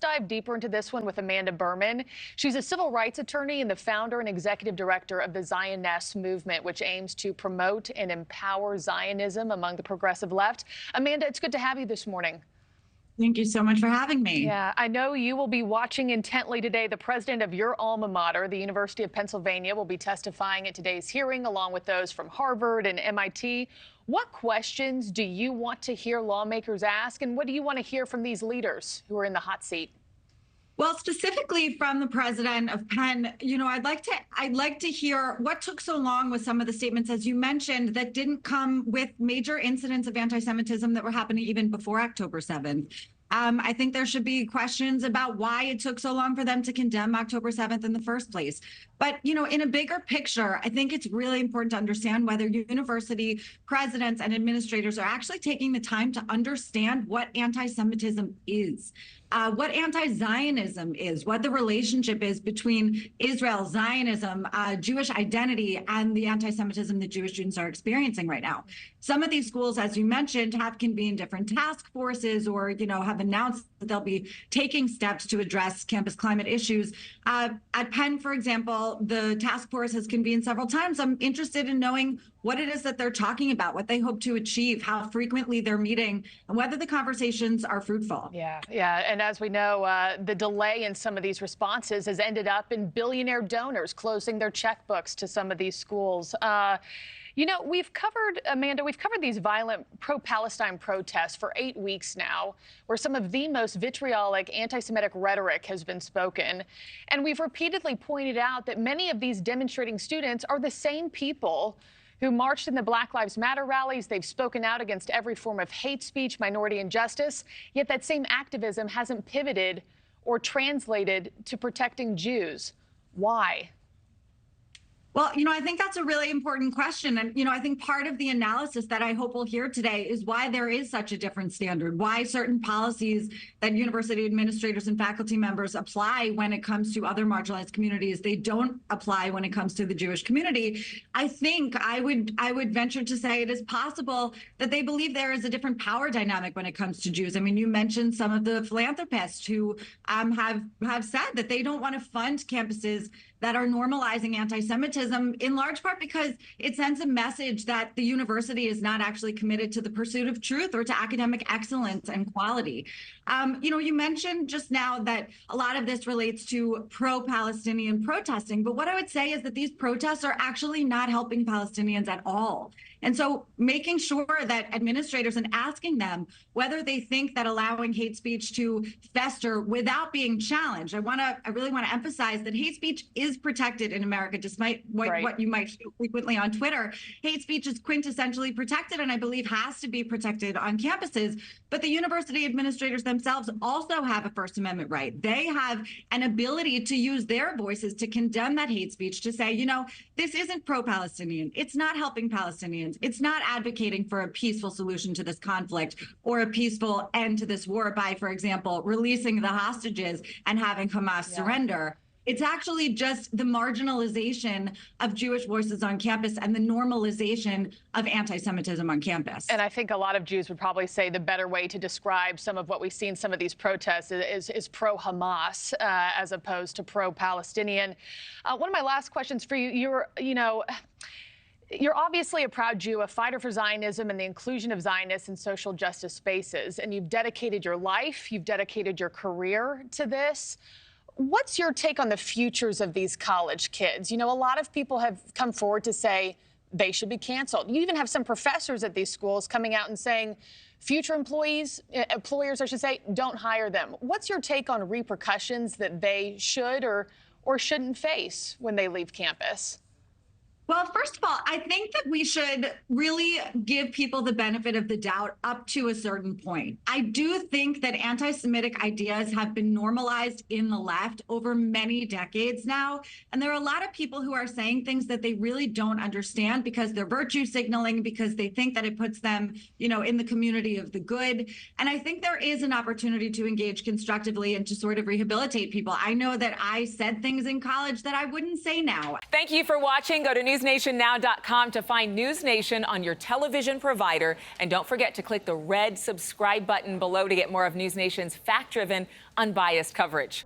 dive deeper into this one with Amanda Berman. She's a civil rights attorney and the founder and executive director of the Zioness Movement, which aims to promote and empower Zionism among the progressive left. Amanda, it's good to have you this morning. Thank you so much for having me. Yeah, I know you will be watching intently today. The president of your alma mater, the University of Pennsylvania, will be testifying at today's hearing, along with those from Harvard and MIT. What questions do you want to hear lawmakers ask, and what do you want to hear from these leaders who are in the hot seat? Well, specifically from the president of Penn, I'd like to hear what took so long with some of the statements, as you mentioned, that didn't come with major incidents of anti-Semitism that were happening even before October 7th. I think there should be questions about why it took so long for them to condemn October 7th in the first place. But, in a bigger picture, I think it's really important to understand whether university presidents and administrators are actually taking the time to understand what anti-Semitism is, what anti-Zionism is, what the relationship is between Israel, Zionism, Jewish identity, and the anti-Semitism that Jewish students are experiencing right now. Some of these schools, as you mentioned, have convened different task forces or, have announced that they'll be taking steps to address campus climate issues. At Penn, for example, the task force has convened several times. I'm interested in knowing what it is that they're talking about, what they hope to achieve, how frequently they're meeting, and whether the conversations are fruitful. Yeah. And as we know, the delay in some of these responses has ended up in billionaire donors closing their checkbooks to some of these schools. Amanda, we've covered these violent pro-Palestine protests for 8 weeks now, where some of the most vitriolic anti-Semitic rhetoric has been spoken. And we've repeatedly pointed out that many of these demonstrating students are the same people who marched in the Black Lives Matter rallies. They've spoken out against every form of hate speech, minority injustice, yet that same activism hasn't pivoted or translated to protecting Jews. Why? Well, I think that's a really important question. And, I think part of the analysis that I hope we'll hear today is why there is such a different standard, why certain policies that university administrators and faculty members apply when it comes to other marginalized communities, they don't apply when it comes to the Jewish community. I think I would venture to say it is possible that they believe there is a different power dynamic when it comes to Jews. I mean, you mentioned some of the philanthropists who have said that they don't want to fund campuses that are normalizing anti-Semitism, in large part because it sends a message that the university is not actually committed to the pursuit of truth or to academic excellence and quality. You mentioned just now that a lot of this relates to pro-Palestinian protesting, but what I would say is that these protests are actually not helping Palestinians at all. And so making sure that administrators and asking them whether they think that allowing hate speech to fester without being challenged, I really want to emphasize that hate speech is protected in America, despite what you might feel frequently on Twitter. Hate speech is quintessentially protected and I believe has to be protected on campuses. But the university administrators themselves also have a First Amendment right. They have an ability to use their voices to condemn that hate speech, to say, this isn't pro-Palestinian. It's not helping Palestinians. It's not advocating for a peaceful solution to this conflict or a peaceful end to this war by, for example, releasing the hostages and having Hamas surrender. It's actually just the marginalization of Jewish voices on campus and the normalization of anti-Semitism on campus. And I think a lot of Jews would probably say the better way to describe some of what we see in some of these protests is pro-Hamas as opposed to pro-Palestinian. One of my last questions for you, you're obviously a proud Jew, a fighter for Zionism and the inclusion of Zionists in social justice spaces, and you've dedicated your life, you've dedicated your career to this. What's your take on the futures of these college kids? A lot of people have come forward to say they should be canceled. You even have some professors at these schools coming out and saying future employers, I should say, don't hire them. What's your take on repercussions that they should or shouldn't face when they leave campus? Well, first of all, I think that we should really give people the benefit of the doubt up to a certain point. I do think that anti-Semitic ideas have been normalized in the left over many decades now. And there are a lot of people who are saying things that they really don't understand because they're virtue signaling, because they think that it puts them, in the community of the good. And I think there is an opportunity to engage constructively and to sort of rehabilitate people. I know that I said things in college that I wouldn't say now. Thank you for watching. Go to newsnationnow.com to find NewsNation on your television provider. And don't forget to click the red subscribe button below to get more of NewsNation's fact-driven, unbiased coverage.